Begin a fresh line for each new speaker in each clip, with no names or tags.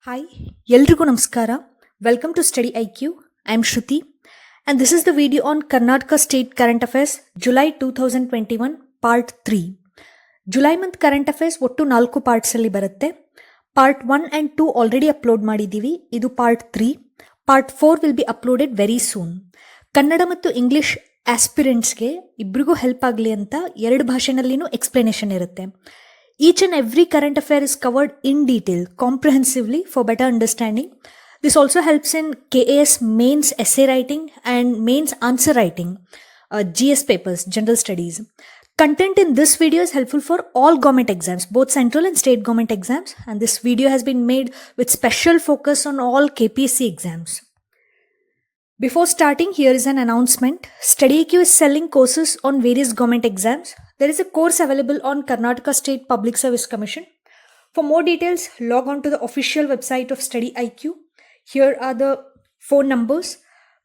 Hi, ಎಲ್ರಿಗೂ ನಮಸ್ಕಾರ. Welcome to StudyIQ. I am Shruti and this is the video on Karnataka State Current Affairs July 2021 Part 3. July month Current Affairs ಒಟ್ಟು 4 parts ಅಲ್ಲಿ ಬರುತ್ತೆ. Part 1 and 2 already upload ಮಾಡಿದ್ದೀವಿ. ಇದು Part 3. Part 4 will be uploaded very soon. Kannada ಮತ್ತು English ಆಸ್ಪಿರೆಂಟ್ಸ್ಗೆ ಇಬ್ಬರಿಗೂ help ಆಗಲಿ ಅಂತ ಎರಡು ಭಾಷೆನಲ್ಲಿನೂ ಎಕ್ಸ್ಪ್ಲನೇಷನ್ ಇರುತ್ತೆ. Each and every current affair is covered in detail, comprehensively for better understanding. This also helps in KAS mains essay writing and mains answer writing, GS papers, general studies. Content in this video is helpful for all government exams, both central and state government exams, and this video has been made with special focus on all KPSC exams. Before starting, here is an announcement. StudyIQ is selling courses on various government exams. There is a course available on Karnataka State Public Service Commission. For more details, log on to the official website of StudyIQ. Here are the phone numbers.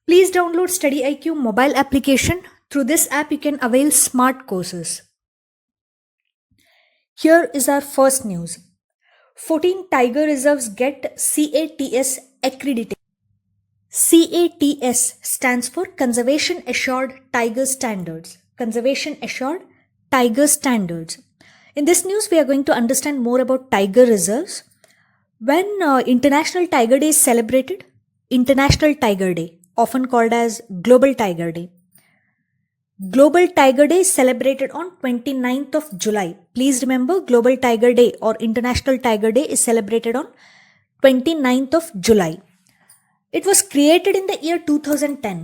Please download StudyIQ mobile application. Through this app, you can avail smart courses. Here is our first news. 14 tiger reserves get CATS accreditation. CATS stands for Conservation Assured Tiger Standards. Conservation Assured Tiger Standards. In this news, we are going to understand more about tiger reserves. When International Tiger Day is celebrated, International Tiger Day, often called as Global Tiger Day. Global Tiger Day is celebrated on 29th of July. Please remember, Global Tiger Day or International Tiger Day is celebrated on 29th of July. It was created in the year 2010.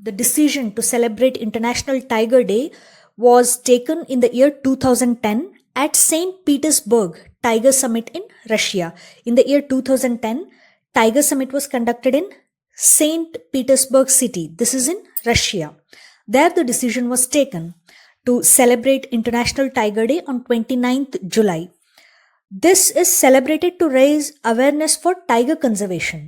The decision to celebrate International Tiger Day was taken in the year 2010 at St. Petersburg Tiger Summit in Russia. In the year 2010, Tiger Summit was conducted in St. Petersburg city. This is in Russia. There the decision was taken to celebrate International Tiger Day on 29th July. This is celebrated to raise awareness for tiger conservation.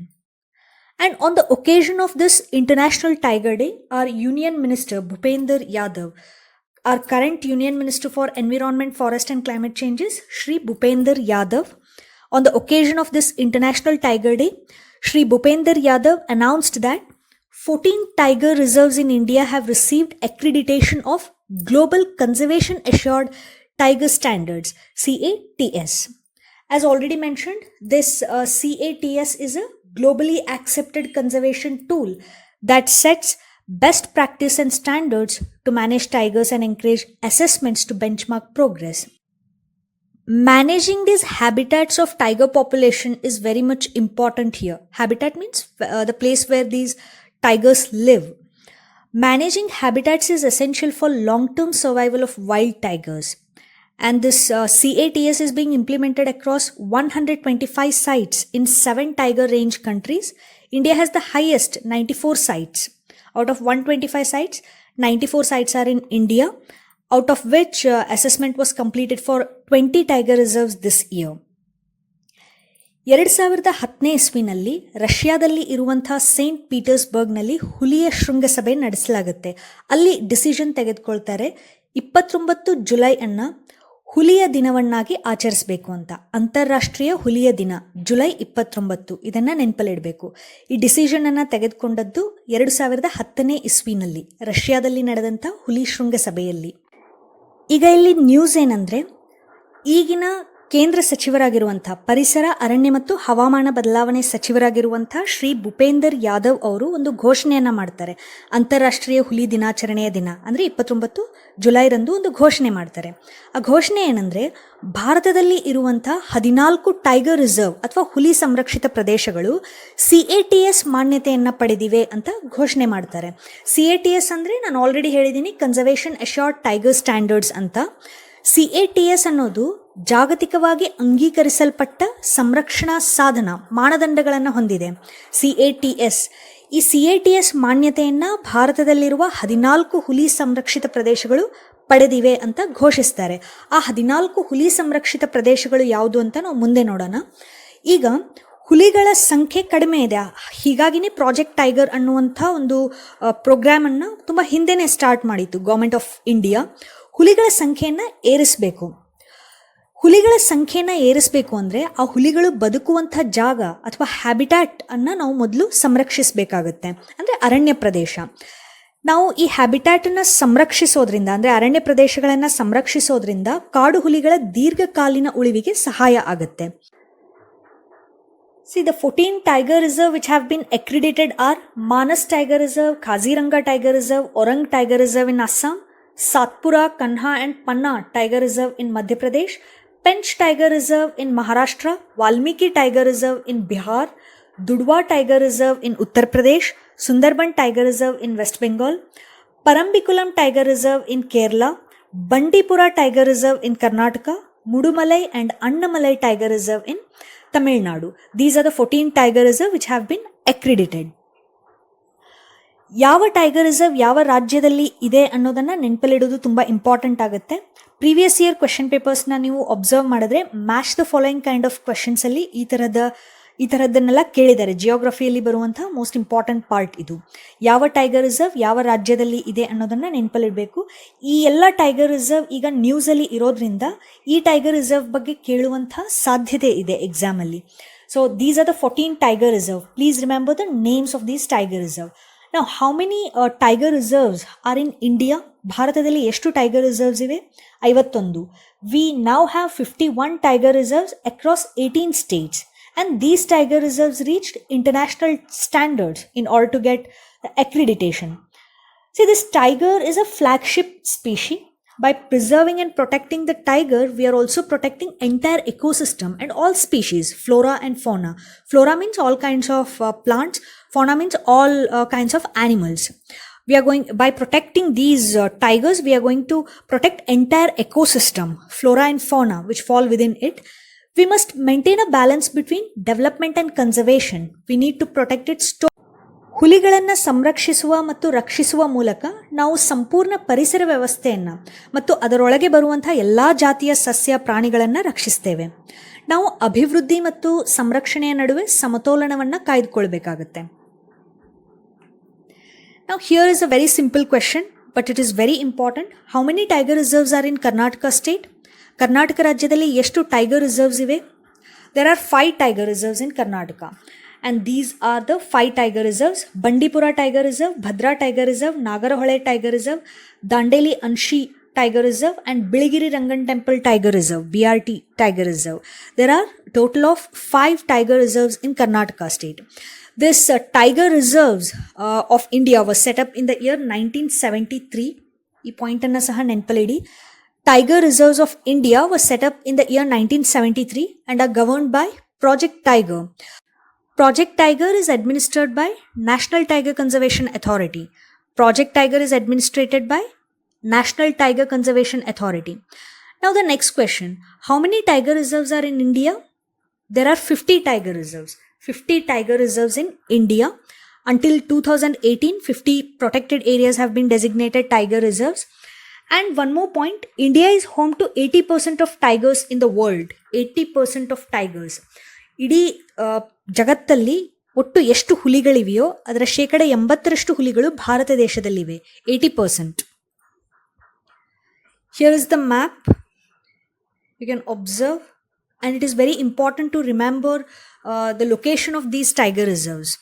And on the occasion of this International Tiger Day, our Union Minister Bhupender Yadav, our current Union Minister for Environment, Forest and Climate Changes, Shri Bhupender Yadav, on the occasion of this International Tiger Day, Shri Bhupender Yadav announced that 14 tiger reserves in India have received accreditation of Global Conservation Assured Tiger Standards, CATS. As already mentioned, this CATS is a globally accepted conservation tool that sets best practice and standards to manage tigers and encourage assessments to benchmark progress. Managing these habitats of tiger population is very much important here. Habitat means the place where these tigers live. Managing habitats is essential for long-term survival of wild tigers. And this CATS is being implemented across 125 sites in 7 tiger range countries. India has the highest 94 sites. Out of 125 sites, 94 sites are in India, out of which assessment was completed for 20 tiger reserves this year. 2010ನೇ ಇಸ್ವಿನಲ್ಲಿ ರಷ್ಯಾದಲ್ಲಿ ಇರುವಂತಹ Saint ಪೀಟರ್ಸ್ಬರ್ಗ್ನಲ್ಲಿ ಹುಲಿಯ ಶೃಂಗಸಭೆ ನಡೆಸಲಾಗುತ್ತೆ. ಅಲ್ಲಿ decision ತೆಗೆದುಕೊಳ್ತಾರೆ 29 July ಅನ್ನ ಹುಲಿಯ ದಿನವನ್ನಾಗಿ ಆಚರಿಸಬೇಕು ಅಂತ. ಅಂತಾರಾಷ್ಟ್ರೀಯ ಹುಲಿಯ ದಿನ ಜುಲೈ 29. ಇದನ್ನ ನೆನಪಲ್ಲಿಡಬೇಕು. ಈ ಡಿಸಿಷನ್ ಅನ್ನ ತೆಗೆದುಕೊಂಡದ್ದು 2010ನೇ ಇಸ್ವಿನಲ್ಲಿ ರಷ್ಯಾದಲ್ಲಿ ನಡೆದಂಥ ಹುಲಿ ಶೃಂಗಸಭೆಯಲ್ಲಿ. ಈಗ ಇಲ್ಲಿ ನ್ಯೂಸ್ ಏನಂದ್ರೆ, ಈಗಿನ ಕೇಂದ್ರ ಸಚಿವರಾಗಿರುವಂಥ ಪರಿಸರ, ಅರಣ್ಯ ಮತ್ತು ಹವಾಮಾನ ಬದಲಾವಣೆ ಸಚಿವರಾಗಿರುವಂಥ ಶ್ರೀ ಭೂಪೇಂದರ್ ಯಾದವ್ ಅವರು ಒಂದು ಘೋಷಣೆಯನ್ನ ಮಾಡ್ತಾರೆ. ಅಂತಾರಾಷ್ಟ್ರೀಯ ಹುಲಿ ದಿನಾಚರಣೆಯ ದಿನ ಅಂದರೆ 29 ಜುಲೈರಂದು ಒಂದು ಘೋಷಣೆ ಮಾಡ್ತಾರೆ. ಆ ಘೋಷಣೆ ಏನಂದ್ರೆ, ಭಾರತದಲ್ಲಿ ಇರುವಂಥ 14 ಟೈಗರ್ ರಿಸರ್ವ್ ಅಥವಾ ಹುಲಿ ಸಂರಕ್ಷಿತ ಪ್ರದೇಶಗಳು CATS ಮಾನ್ಯತೆಯನ್ನ ಪಡೆದಿವೆ ಅಂತ ಘೋಷಣೆ ಮಾಡ್ತಾರೆ. CATS ಅಂದ್ರೆ ನಾನು ಆಲ್ರೆಡಿ ಹೇಳಿದ್ದೀನಿ, ಕನ್ಸರ್ವೇಷನ್ ಅಶ್ಯೂರ್ಡ್ ಟೈಗರ್ ಸ್ಟ್ಯಾಂಡರ್ಡ್ಸ್ ಅಂತ. CATS ಅನ್ನೋದು ಜಾಗತಿಕವಾಗಿ ಅಂಗೀಕರಿಸಲ್ಪಟ್ಟ ಸಂರಕ್ಷಣಾ ಸಾಧನ ಮಾನದಂಡಗಳನ್ನು ಹೊಂದಿದೆ. CATS ಈ CATS ಮಾನ್ಯತೆಯನ್ನ ಭಾರತದಲ್ಲಿರುವ 14 ಹುಲಿ ಸಂರಕ್ಷಿತ ಪ್ರದೇಶಗಳು ಪಡೆದಿವೆ ಅಂತ ಘೋಷಿಸ್ತಾರೆ. ಆ 14 ಹುಲಿ ಸಂರಕ್ಷಿತ ಪ್ರದೇಶಗಳು ಯಾವುದು ಅಂತ ನಾವು ಮುಂದೆ ನೋಡೋಣ. ಈಗ ಹುಲಿಗಳ ಸಂಖ್ಯೆ ಕಡಿಮೆ ಇದೆ, ಹೀಗಾಗಿನೇ ಪ್ರಾಜೆಕ್ಟ್ ಟೈಗರ್ ಅನ್ನುವಂಥ ಒಂದು ಪ್ರೋಗ್ರಾಮನ್ನು ತುಂಬ ಹಿಂದೆನೇ ಸ್ಟಾರ್ಟ್ ಮಾಡಿತ್ತು ಗೌರ್ಮೆಂಟ್ ಆಫ್ ಇಂಡಿಯಾ. ಹುಲಿಗಳ ಸಂಖ್ಯೆಯನ್ನು ಏರಿಸಬೇಕು. ಹುಲಿಗಳ ಸಂಖ್ಯೆನ ಏರಿಸಬೇಕು ಅಂದರೆ ಆ ಹುಲಿಗಳು ಬದುಕುವಂಥ ಜಾಗ ಅಥವಾ ಹ್ಯಾಬಿಟ್ಯಾಟ್ ಅನ್ನು ನಾವು ಮೊದಲು ಸಂರಕ್ಷಿಸಬೇಕಾಗುತ್ತೆ, ಅಂದರೆ ಅರಣ್ಯ ಪ್ರದೇಶ. ನಾವು ಈ ಹ್ಯಾಬಿಟ್ಯಾಟನ್ನು ಸಂರಕ್ಷಿಸೋದ್ರಿಂದ, ಅಂದರೆ ಅರಣ್ಯ ಪ್ರದೇಶಗಳನ್ನು ಸಂರಕ್ಷಿಸೋದ್ರಿಂದ ಕಾಡು ಹುಲಿಗಳ ದೀರ್ಘಕಾಲೀನ ಉಳಿವಿಗೆ ಸಹಾಯ ಆಗುತ್ತೆ. See, the 14 tiger reserve which have been accredited are Manas Tiger Reserve, Kaziranga Tiger Reserve, Orang Tiger Reserve in Assam, Satpura, Kanha and Panna Tiger Reserve in Madhya Pradesh, Pench Tiger Reserve in Maharashtra, Valmiki Tiger Reserve in Bihar, Dudhwa Tiger Reserve in Uttar Pradesh, Sundarban Tiger Reserve in West Bengal, Parambikulam Tiger Reserve in Kerala, Bandipura Tiger Reserve in Karnataka, Mudumalai and Annamalai Tiger Reserve in Tamil Nadu. These are the 14 tiger reserve which have been accredited. ಯಾವ tiger reserve ಯಾವ ರಾಜ್ಯದಲ್ಲಿ ಇದೆ ಅನ್ನೋದನ್ನು ನೆನಪಲ್ಲಿಡೋದು ತುಂಬ important ಆಗುತ್ತೆ. Previous year question ಪೇಪರ್ಸ್ನ ನೀವು observe ಮಾಡಿದ್ರೆ match the following kind of ಕ್ವೆಶನ್ಸಲ್ಲಿ ಈ ಥರದ್ದನ್ನೆಲ್ಲ ಕೇಳಿದ್ದಾರೆ. ಜಿಯೋಗ್ರಫಿಯಲ್ಲಿ ಬರುವಂಥ ಮೋಸ್ಟ್ ಇಂಪಾರ್ಟೆಂಟ್ ಪಾರ್ಟ್ ಇದು. ಯಾವ ಟೈಗರ್ ರಿಸರ್ವ್ ಯಾವ ರಾಜ್ಯದಲ್ಲಿ ಇದೆ ಅನ್ನೋದನ್ನು ನೆನಪಲ್ಲಿಡಬೇಕು. ಈ ಎಲ್ಲ ಟೈಗರ್ ರಿಸರ್ವ್ ಈಗ ನ್ಯೂಸಲ್ಲಿ ಇರೋದ್ರಿಂದ ಈ ಟೈಗರ್ ರಿಸರ್ವ್ ಬಗ್ಗೆ ಕೇಳುವಂಥ ಸಾಧ್ಯತೆ ಇದೆ ಎಕ್ಸಾಮಲ್ಲಿ. So these are the 14 tiger reserve. Please remember the names of these tiger reserve. ನಾವು how many tiger reserves are in India? ಭಾರತದಲ್ಲಿ ಎಷ್ಟು ಟೈಗರ್ ರಿಸರ್ವ್ಸ್ ಇವೆ? 51. We now have 51 tiger reserves across 18 states. And these tiger reserves reached international standards in order to get the accreditation. See, this tiger is a flagship species. By preserving and protecting the tiger, we are also protecting entire ecosystem and all species, flora and fauna. Flora means all kinds of plants. Fauna means all kinds of animals. By protecting these tigers, we are going to protect entire ecosystem, flora and fauna, which fall within it. We must maintain a balance between development and conservation. We need to protect its ಹುಲಿಗಳನ್ನು ಸಂರಕ್ಷಿಸುವ ಮತ್ತು ರಕ್ಷಿಸುವ ಮೂಲಕ ನಾವು ಸಂಪೂರ್ಣ ಪರಿಸರ ವ್ಯವಸ್ಥೆಯನ್ನು ಮತ್ತು ಅದರೊಳಗೆ ಬರುವಂಥ ಎಲ್ಲ ಜಾತಿಯ ಸಸ್ಯ ಪ್ರಾಣಿಗಳನ್ನು ರಕ್ಷಿಸ್ತೇವೆ. ನಾವು ಅಭಿವೃದ್ಧಿ ಮತ್ತು ಸಂರಕ್ಷಣೆಯ ನಡುವೆ ಸಮತೋಲನವನ್ನು ಕಾಯ್ದುಕೊಳ್ಬೇಕಾಗುತ್ತೆ. Now here is a very simple question, but it is very important. How many tiger reserves are in Karnataka state? Karnataka ರಾಜ್ಯದಲ್ಲಿ ಎಷ್ಟು ಟೈಗರ್ ರಿಸರ್ವ್ಸ್ ಇವೆ? There are 5 tiger reserves in Karnataka, and these are the 5 tiger reserves: Bandipura Tiger Reserve, Bhadra Tiger Reserve, Nagarhole Tiger Reserve, Dandeli Anshi Tiger Reserve, and Biligiri Rangan Temple Tiger Reserve, BRT Tiger Reserve. There are total of 5 tiger reserves in Karnataka state. This tiger reserves of India was set up in the year 1973. ಈ ಪಾಯಿಂಟನ್ನು ಸಹ ನೆನಪಲ್ಲಿಡಿ. Tiger Reserves of India was set up in the year 1973 and are governed by Project Tiger. Project Tiger is administered by National Tiger Conservation Authority. Project Tiger is administered by National Tiger Conservation Authority. Now the next question, how many tiger reserves are in India? There are 50 tiger reserves. 50 tiger reserves in India. Until 2018, 50 protected areas have been designated tiger reserves. And one more point, India is home to 80% of tigers in the world. 80% of tigers. ಇಡೀ ಜಗತ್ತಲ್ಲಿ ಒಟ್ಟು ಎಷ್ಟು ಹುಲಿಗಳಿವೆಯೋ ಅದರ 80% ಹುಲಿಗಳು Bharat ದೇಶದಲ್ಲಿವೆ. 80%. Here is the map. You can observe, and it is very important to remember the location of these tiger reserves.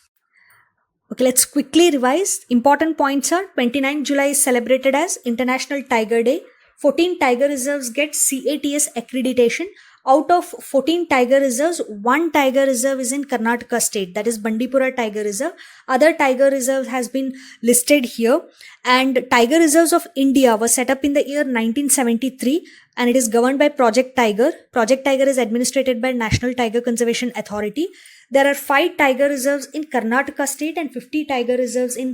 Okay, let's quickly revise. Important points are 29 July is celebrated as International Tiger Day. 14 tiger reserves get CATS accreditation. Out of 14 tiger reserves, 1 tiger reserve is in Karnataka state, that is Bandipura Tiger Reserve. Other tiger reserve has been listed here. And Tiger Reserves of India was set up in the year 1973 and it is governed by Project Tiger. Project Tiger is administered by National Tiger Conservation Authority. There are 5 tiger reserves in Karnataka state and 50 tiger reserves in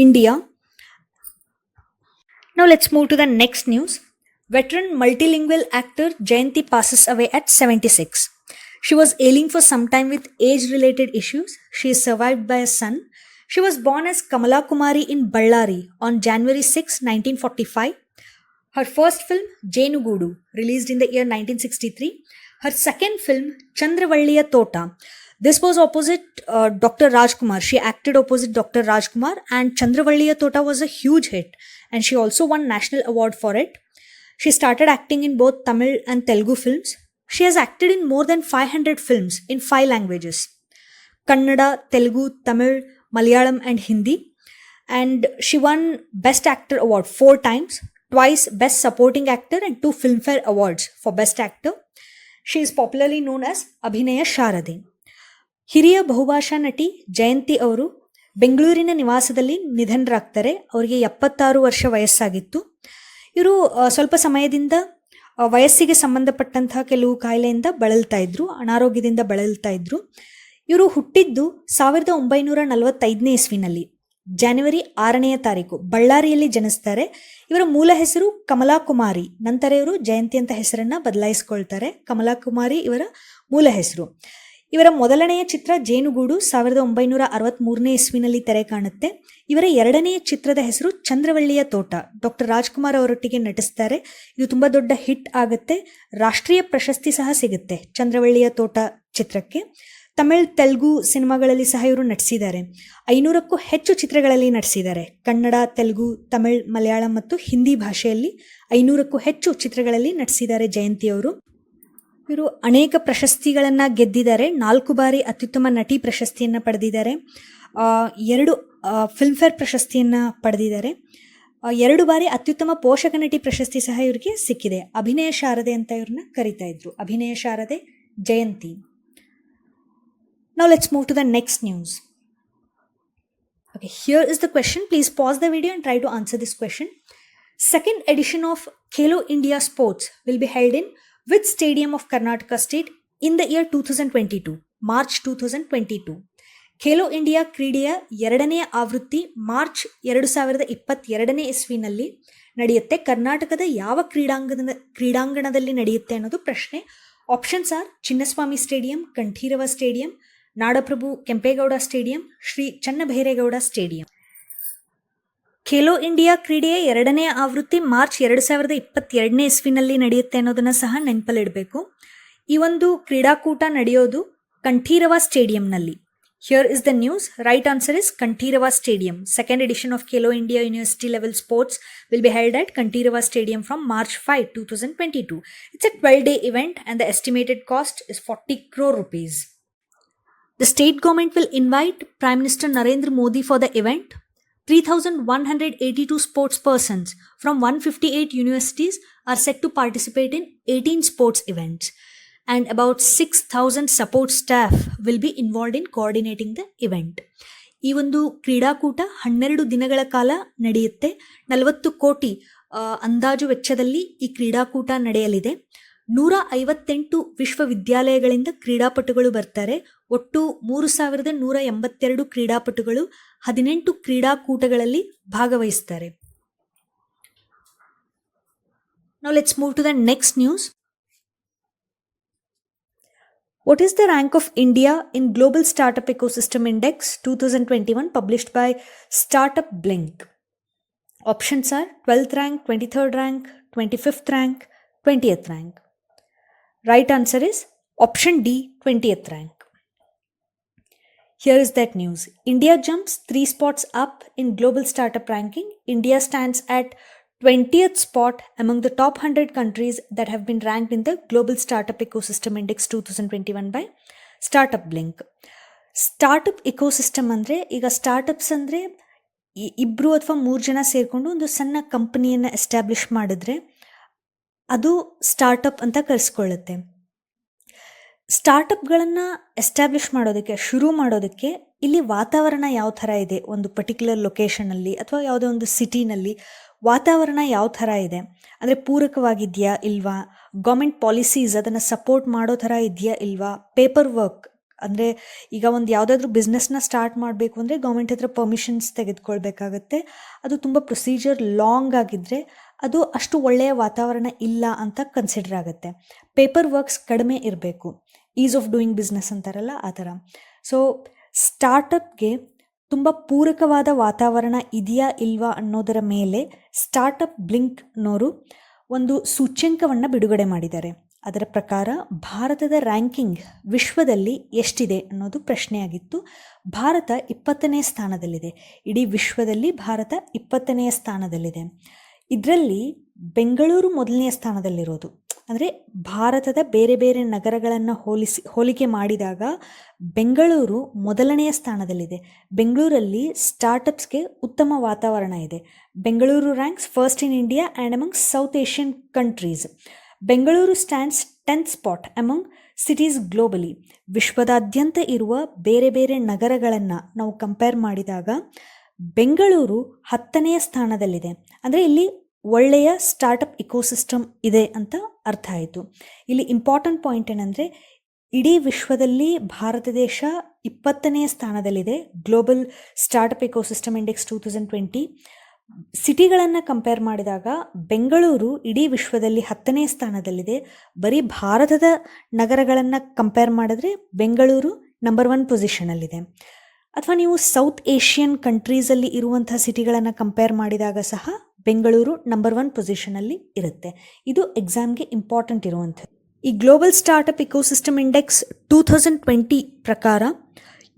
India. Now let's move to the next news. Veteran multilingual actor Jayanti passes away at 76. She was ailing for some time with age-related issues. She is survived by a son. She was born as Kamala Kumari in Ballari on January 6, 1945. Her first film, Jenugudu, released in the year 1963. Her second film, Chandravalliya Tota. This was opposite Dr. Rajkumar. She acted opposite Dr. Rajkumar and Chandravalliya Tota was a huge hit and she also won national award for it. She started acting in both Tamil and Telugu films. She has acted in more than 500 films in 5 languages: Kannada, Telugu, Tamil, Malayalam and Hindi. And she won Best Actor Award 4 times, twice Best Supporting Actor and 2 Filmfare Awards for Best Actor. She is popularly known as Abhinaya Sharade. ಹಿರಿಯ ಬಹುಭಾಷಾ ನಟಿ ಜಯಂತಿ ಅವರು ಬೆಂಗಳೂರಿನ ನಿವಾಸದಲ್ಲಿ ನಿಧನರಾಗ್ತಾರೆ. ಅವರಿಗೆ 76 ವರ್ಷ ವಯಸ್ಸಾಗಿತ್ತು. ಇವರು ಸ್ವಲ್ಪ ಸಮಯದಿಂದ ವಯಸ್ಸಿಗೆ ಸಂಬಂಧಪಟ್ಟಂತಹ ಕೆಲವು ಕಾಯಿಲೆಯಿಂದ ಬಳಲ್ತಾ ಇದ್ರು, ಅನಾರೋಗ್ಯದಿಂದ ಬಳಲ್ತಾ ಇದ್ರು. ಇವರು ಹುಟ್ಟಿದ್ದು 1945ನೇ ಇಸ್ವಿನಲ್ಲಿ ಜನವರಿ 6ನೇ ತಾರೀಕು ಬಳ್ಳಾರಿಯಲ್ಲಿ ಜನಿಸ್ತಾರೆ. ಇವರ ಮೂಲ ಹೆಸರು ಕಮಲಾ ಕುಮಾರಿ. ನಂತರ ಇವರು ಜಯಂತಿ ಅಂತ ಹೆಸರನ್ನ ಬದಲಾಯಿಸ್ಕೊಳ್ತಾರೆ. ಕಮಲಾ ಕುಮಾರಿ ಇವರ ಮೂಲ ಹೆಸರು. ಇವರ ಮೊದಲನೆಯ ಚಿತ್ರ ಜೇನುಗೂಡು 1963ನೇ ಇಸ್ವಿನಲ್ಲಿ ತೆರೆ ಕಾಣುತ್ತೆ. ಇವರ ಎರಡನೆಯ ಚಿತ್ರದ ಹೆಸರು ಚಂದ್ರವಳ್ಳಿಯ ತೋಟ. ಡಾಕ್ಟರ್ ರಾಜ್ಕುಮಾರ್ ಅವರೊಟ್ಟಿಗೆ ನಟಿಸ್ತಾರೆ. ಇದು ತುಂಬ ದೊಡ್ಡ ಹಿಟ್ ಆಗುತ್ತೆ. ರಾಷ್ಟ್ರೀಯ ಪ್ರಶಸ್ತಿ ಸಹ ಸಿಗುತ್ತೆ ಚಂದ್ರವಳ್ಳಿಯ ತೋಟ ಚಿತ್ರಕ್ಕೆ. ತಮಿಳ್, ತೆಲುಗು ಸಿನಿಮಾಗಳಲ್ಲಿ ಸಹ ಇವರು ನಟಿಸಿದ್ದಾರೆ. 500ಕ್ಕೂ ಹೆಚ್ಚು ಚಿತ್ರಗಳಲ್ಲಿ ನಟಿಸಿದ್ದಾರೆ. ಕನ್ನಡ, ತೆಲುಗು, ತಮಿಳ್, ಮಲಯಾಳಂ ಮತ್ತು ಹಿಂದಿ ಭಾಷೆಯಲ್ಲಿ 500ಕ್ಕೂ ಹೆಚ್ಚು ಚಿತ್ರಗಳಲ್ಲಿ ನಟಿಸಿದ್ದಾರೆ ಜಯಂತಿಯವರು. ಇವರು ಅನೇಕ ಪ್ರಶಸ್ತಿಗಳನ್ನು ಗೆದ್ದಿದ್ದಾರೆ. 4 ಬಾರಿ ಅತ್ಯುತ್ತಮ ನಟಿ ಪ್ರಶಸ್ತಿಯನ್ನು ಪಡೆದಿದ್ದಾರೆ. 2 ಫಿಲ್ಮ್ಫೇರ್ ಪ್ರಶಸ್ತಿಯನ್ನು ಪಡೆದಿದ್ದಾರೆ. 2 ಬಾರಿ ಅತ್ಯುತ್ತಮ ಪೋಷಕ ನಟಿ ಪ್ರಶಸ್ತಿ ಸಹ ಇವರಿಗೆ ಸಿಕ್ಕಿದೆ. ಅಭಿನಯ ಶಾರದೆ ಅಂತ ಇವ್ರನ್ನ ಕರಿತಾ ಇದ್ರು. ಅಭಿನಯ ಶಾರದೆ ಜಯಂತಿ. Now let's move to the next news. Okay, here is the question. Please pause the video and try to answer this question. Second edition of Khelo India Sports will be held in which stadium of Karnataka state in the year 2022? March 2022. Khelo India ಕ್ರೀಡೆಯ 2ನೇ ಆವೃತ್ತಿ March 2022ನೇ ಇಸ್ವಿನಲ್ಲಿ ನಡೆಯುತ್ತೆ. ಕರ್ನಾಟಕದ ಯಾವ ಕ್ರೀಡಾಂಗಣದಲ್ಲಿ ನಡೆಯುತ್ತೆ ಅನ್ನೋದು ಪ್ರಶ್ನೆ. Options are: Chinnaswamy stadium, Kanteerava stadium, Nadaprabhu Kempegowda stadium, Shri Channabhairegowda stadium. Khelo India ಕ್ರೀಡೆಯ 2ನೇ ಆವೃತ್ತಿ ಮಾರ್ಚ್ 2022ನೇ ಇಸ್ವಿನಲ್ಲಿ ನಡೆಯುತ್ತೆ ಅನ್ನೋದನ್ನ ಸಹ ನೆನಪಲ್ಲಿಡಬೇಕು. ಈ ಒಂದು ಕ್ರೀಡಾಕೂಟ ನಡೆಯೋದು Kanteerava ಸ್ಟೇಡಿಯಂನಲ್ಲಿ. Here is the news. Right answer is Kantirava Stadium. Second edition of Khelo India University Level Sports will be held at Kantirava Stadium from March 5, 2022. It's a 12-day event and the estimated cost is 40 crore rupees. The state government will invite Prime Minister Narendra Modi for the event. 3,182 sports persons from 158 universities are set to participate in 18 sports events. And about 6,000 support staff will be involved in coordinating the event. ಈ ಒಂದು ಕ್ರೀಡಾಕೂಟ 12 ದಿನಗಳ ಕಾಲ ನಡೆಯುತ್ತೆ. 40 ಕೋಟಿ ಅಂದಾಜು ವೆಚ್ಚದಲ್ಲಿ ಈ ಕ್ರೀಡಾಕೂಟ ನಡೆಯಲಿದೆ. 158 ವಿಶ್ವವಿದ್ಯಾಲಯಗಳಿಂದ ಕ್ರೀಡಾಪಟುಗಳು ಬರ್ತಾರೆ. ಒಟ್ಟು 3,182 ಕ್ರೀಡಾಪಟುಗಳು 18 ಕ್ರೀಡಾಕೂಟಗಳಲ್ಲಿ ಭಾಗವಹಿಸ್ತಾರೆ. Now let's move to the next news. What is the rank of India in Global Startup Ecosystem Index 2021 published by Startup Blink? Options are 12th rank, 23rd rank, 25th rank, 20th rank. Right answer is option D, 20th rank. Here is that news. India jumps 3 spots up in Global Startup Ranking. India stands at 20th spot among the top 100 countries that have been ranked in the Global Startup Ecosystem Index 2021 by Startup Blink. Startup ecosystem ಅಂದರೆ ಈಗ startups ಅಂದರೆ 2 ಅಥವಾ 3 ಜನ ಸೇರಿಕೊಂಡು ಒಂದು ಸಣ್ಣ ಕಂಪನಿಯನ್ನು establish ಮಾಡಿದ್ರೆ ಅದು ಸ್ಟಾರ್ಟಪ್ ಅಂತ ಕರೆಸ್ಕೊಳ್ಳುತ್ತೆ. ಸ್ಟಾರ್ಟಪ್ಗಳನ್ನು ಎಸ್ಟಾಬ್ಲಿಷ್ ಮಾಡೋದಕ್ಕೆ, ಶುರು ಮಾಡೋದಕ್ಕೆ ಇಲ್ಲಿ ವಾತಾವರಣ ಯಾವ ಥರ ಇದೆ, ಒಂದು ಪರ್ಟಿಕ್ಯುಲರ್ ಲೊಕೇಶನಲ್ಲಿ ಅಥವಾ ಯಾವುದೋ ಒಂದು ಸಿಟಿನಲ್ಲಿ ವಾತಾವರಣ ಯಾವ ಥರ ಇದೆ ಅಂದರೆ ಪೂರಕವಾಗಿದೆಯಾ ಇಲ್ವಾ, ಗೌರ್ಮೆಂಟ್ ಪಾಲಿಸೀಸ್ ಅದನ್ನು ಸಪೋರ್ಟ್ ಮಾಡೋ ಥರ ಇದೆಯಾ ಇಲ್ವಾ, ಪೇಪರ್ ವರ್ಕ್ ಅಂದರೆ ಈಗ ಒಂದು ಯಾವುದಾದ್ರೂ ಬಿಸ್ನೆಸ್ನ ಸ್ಟಾರ್ಟ್ ಮಾಡಬೇಕು ಅಂದರೆ ಗೌರ್ಮೆಂಟ್ ಹತ್ರ ಪರ್ಮಿಷನ್ಸ್ ತೆಗೆದುಕೊಳ್ಬೇಕಾಗತ್ತೆ. ಅದು ತುಂಬ ಪ್ರೊಸೀಜರ್ ಲಾಂಗ್ ಆಗಿದ್ದರೆ ಅದು ಅಷ್ಟು ಒಳ್ಳೆಯ ವಾತಾವರಣ ಇಲ್ಲ ಅಂತ ಕನ್ಸಿಡರ್ ಆಗುತ್ತೆ. ಪೇಪರ್ ವರ್ಕ್ಸ್ ಕಡಿಮೆ ಇರಬೇಕು, ಈಸ್ ಆಫ್ ಡೂಯಿಂಗ್ ಬಿಸ್ನೆಸ್ ಅಂತಾರಲ್ಲ ಆ ಥರ. ಸೊ ಸ್ಟಾರ್ಟಪ್ಗೆ ತುಂಬ ಪೂರಕವಾದ ವಾತಾವರಣ ಇದೆಯಾ ಇಲ್ವಾ ಅನ್ನೋದರ ಮೇಲೆ ಸ್ಟಾರ್ಟಪ್ ಬ್ಲಿಂಕ್ನವರು ಒಂದು ಸೂಚ್ಯಂಕವನ್ನು ಬಿಡುಗಡೆ ಮಾಡಿದ್ದಾರೆ. ಅದರ ಪ್ರಕಾರ ಭಾರತದ ರ್ಯಾಂಕಿಂಗ್ ವಿಶ್ವದಲ್ಲಿ ಎಷ್ಟಿದೆ ಅನ್ನೋದು ಪ್ರಶ್ನೆಯಾಗಿತ್ತು. ಭಾರತ 20ನೇ ಸ್ಥಾನದಲ್ಲಿದೆ. ಇಡೀ ವಿಶ್ವದಲ್ಲಿ ಭಾರತ 20ನೇ ಸ್ಥಾನದಲ್ಲಿದೆ. ಇದರಲ್ಲಿ ಬೆಂಗಳೂರು ಮೊದಲನೆಯ ಸ್ಥಾನದಲ್ಲಿರೋದು. ಅಂದರೆ ಭಾರತದ ಬೇರೆ ಬೇರೆ ನಗರಗಳನ್ನು ಹೋಲಿಕೆ ಮಾಡಿದಾಗ ಬೆಂಗಳೂರು ಮೊದಲನೆಯ ಸ್ಥಾನದಲ್ಲಿದೆ. ಬೆಂಗಳೂರಲ್ಲಿ ಸ್ಟಾರ್ಟಪ್ಸ್ಗೆ ಉತ್ತಮ ವಾತಾವರಣ ಇದೆ. Bengaluru ranks first in India and among south Asian countries. Bengaluru stands 10th spot among cities globally. ವಿಶ್ವದಾದ್ಯಂತ ಇರುವ ಬೇರೆ ಬೇರೆ ನಗರಗಳನ್ನು ನಾವು ಕಂಪೇರ್ ಮಾಡಿದಾಗ ಬೆಂಗಳೂರು 10ನೇ ಸ್ಥಾನದಲ್ಲಿದೆ. ಅಂದರೆ ಇಲ್ಲಿ ಒಳ್ಳೆಯ ಸ್ಟಾರ್ಟಪ್ ಇಕೋಸಿಸ್ಟಮ್ ಇದೆ ಅಂತ ಅರ್ಥ ಆಯಿತು. ಇಲ್ಲಿ ಇಂಪಾರ್ಟೆಂಟ್ ಪಾಯಿಂಟ್ ಏನಂದರೆ ಇಡೀ ವಿಶ್ವದಲ್ಲಿ ಭಾರತ ದೇಶ 20ನೇ ಸ್ಥಾನದಲ್ಲಿದೆ ಗ್ಲೋಬಲ್ ಸ್ಟಾರ್ಟಪ್ ಇಕೋಸಿಸ್ಟಮ್ ಇಂಡೆಕ್ಸ್ 2020. ಸಿಟಿಗಳನ್ನು ಕಂಪೇರ್ ಮಾಡಿದಾಗ ಬೆಂಗಳೂರು ಇಡೀ ವಿಶ್ವದಲ್ಲಿ 10ನೇ ಸ್ಥಾನದಲ್ಲಿದೆ. ಬರೀ ಭಾರತದ ನಗರಗಳನ್ನು ಕಂಪೇರ್ ಮಾಡಿದ್ರೆ ಬೆಂಗಳೂರು ನಂಬರ್ 1 ಪೊಸಿಷನಲ್ಲಿದೆ. ಅಥವಾ ನೀವು ಸೌತ್ ಏಷ್ಯನ್ ಕಂಟ್ರೀಸಲ್ಲಿ ಇರುವಂಥ ಸಿಟಿಗಳನ್ನು ಕಂಪೇರ್ ಮಾಡಿದಾಗ ಸಹ ಬೆಂಗಳೂರು ನಂಬರ್ 1 ಪೊಸಿಷನಲ್ಲಿ ಇರುತ್ತೆ. ಇದು ಎಕ್ಸಾಮ್ಗೆ ಇಂಪಾರ್ಟೆಂಟ್ ಇರುವಂಥದ್ದು. ಈ ಗ್ಲೋಬಲ್ ಸ್ಟಾರ್ಟಪ್ ಇಕೋಸಿಸ್ಟಮ್ ಇಂಡೆಕ್ಸ್ 2020 ಪ್ರಕಾರ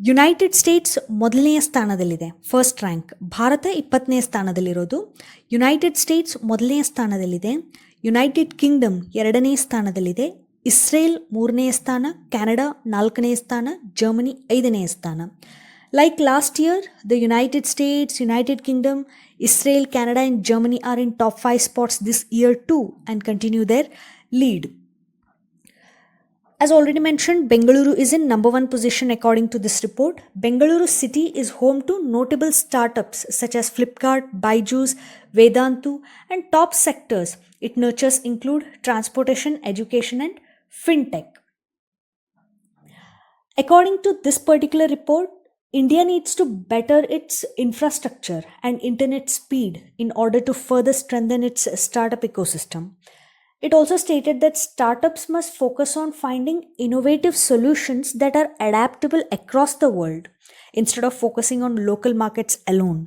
ಯುನೈಟೆಡ್ ಸ್ಟೇಟ್ಸ್ ಮೊದಲನೆಯ ಸ್ಥಾನದಲ್ಲಿದೆ, ಫಸ್ಟ್ ರ್ಯಾಂಕ್. ಭಾರತ 20ನೇ ಸ್ಥಾನದಲ್ಲಿರೋದು. ಯುನೈಟೆಡ್ ಸ್ಟೇಟ್ಸ್ ಮೊದಲನೆಯ ಸ್ಥಾನದಲ್ಲಿದೆ. ಯುನೈಟೆಡ್ ಕಿಂಗ್ಡಮ್ 2ನೇ ಸ್ಥಾನದಲ್ಲಿದೆ. ಇಸ್ರೇಲ್ 3ನೇ ಸ್ಥಾನ. ಕೆನಡಾ 4ನೇ ಸ್ಥಾನ. ಜರ್ಮನಿ 5ನೇ ಸ್ಥಾನ. Like last year, the United States, United Kingdom, Israel, Canada and Germany are in top 5 spots this year too and continue their lead. As already mentioned, Bengaluru is in number 1 position according to this report. Bengaluru city is home to notable startups such as Flipkart, Byju's, Vedantu and top sectors it nurtures include transportation, education and fintech. According to this particular report, India needs to better its infrastructure and internet speed in order to further strengthen its startup ecosystem. It also stated that startups must focus on finding innovative solutions that are adaptable across the world instead of focusing on local markets alone.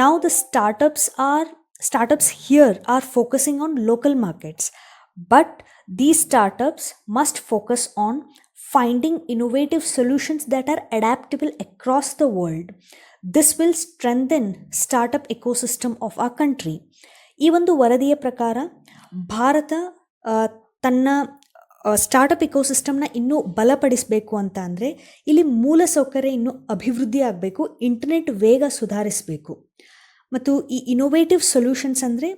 Now the startups here are focusing on local markets, but these startups must focus on finding innovative solutions that are adaptable across the world. This will strengthen startup ecosystem of our country. ಈ ಒಂದು ವರದಿಯ ಪ್ರಕಾರ ಭಾರತ ತನ್ನ startup ಇಕೋಸಿಸ್ಟಮ್ನ ಇನ್ನೂ ಬಲಪಡಿಸಬೇಕು ಅಂತ ಅಂದರೆ ಇಲ್ಲಿ ಮೂಲಸೌಕರ್ಯ ಇನ್ನೂ ಅಭಿವೃದ್ಧಿ ಆಗಬೇಕು, ಇಂಟರ್ನೆಟ್ ವೇಗ ಸುಧಾರಿಸಬೇಕು. ಮತ್ತು ಈ ಇನೋವೇಟಿವ್ ಸೊಲ್ಯೂಷನ್ಸ್ ಅಂದರೆ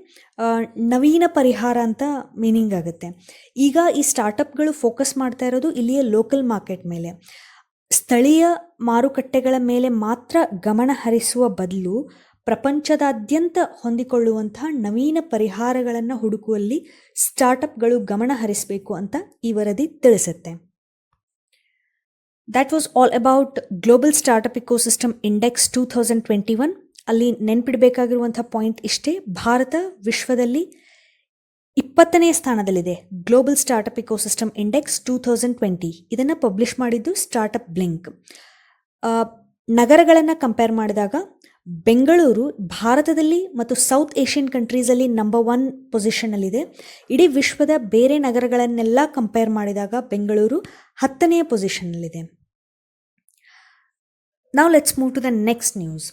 ನವೀನ ಪರಿಹಾರ ಅಂತ ಮೀನಿಂಗ್ ಆಗುತ್ತೆ. ಈಗ ಈ ಸ್ಟಾರ್ಟಪ್ಗಳು ಫೋಕಸ್ ಮಾಡ್ತಾ ಇರೋದು ಇಲ್ಲಿಯ ಲೋಕಲ್ ಮಾರ್ಕೆಟ್ ಮೇಲೆ, ಸ್ಥಳೀಯ ಮಾರುಕಟ್ಟೆಗಳ ಮೇಲೆ ಮಾತ್ರ ಗಮನ ಹರಿಸುವ ಬದಲು ಪ್ರಪಂಚದಾದ್ಯಂತ ಹೊಂದಿಕೊಳ್ಳುವಂಥ ನವೀನ ಪರಿಹಾರಗಳನ್ನು ಹುಡುಕುವಲ್ಲಿ ಸ್ಟಾರ್ಟಪ್ಗಳು ಗಮನ ಹರಿಸಬೇಕು ಅಂತ ಈ ವರದಿ ತಿಳಿಸುತ್ತೆ. That was all about global startup ecosystem index 2021. ಅಲ್ಲಿ ನೆನಪಿಡಬೇಕಾಗಿರುವಂಥ ಪಾಯಿಂಟ್ ಇಷ್ಟೇ: ಭಾರತ ವಿಶ್ವದಲ್ಲಿ 20ನೇ ಸ್ಥಾನದಲ್ಲಿದೆ ಗ್ಲೋಬಲ್ ಸ್ಟಾರ್ಟಪ್ ಇಕೋಸಿಸ್ಟಮ್ ಇಂಡೆಕ್ಸ್ 2020. ಇದನ್ನು ಪಬ್ಲಿಷ್ ಮಾಡಿದ್ದು ಸ್ಟಾರ್ಟಪ್ ಬ್ಲಿಂಕ್. ನಗರಗಳನ್ನು ಕಂಪೇರ್ ಮಾಡಿದಾಗ ಬೆಂಗಳೂರು ಭಾರತದಲ್ಲಿ ಮತ್ತು ಸೌತ್ ಏಷ್ಯನ್ ಕಂಟ್ರೀಸಲ್ಲಿ ನಂಬರ್ 1 ಪೊಸಿಷನಲ್ಲಿದೆ. ಇಡೀ ವಿಶ್ವದ ಬೇರೆ ನಗರಗಳನ್ನೆಲ್ಲ ಕಂಪೇರ್ ಮಾಡಿದಾಗ Bengaluru 10ನೇ ಪೊಸಿಷನ್ನಲ್ಲಿದೆ. Now let's move to the next news.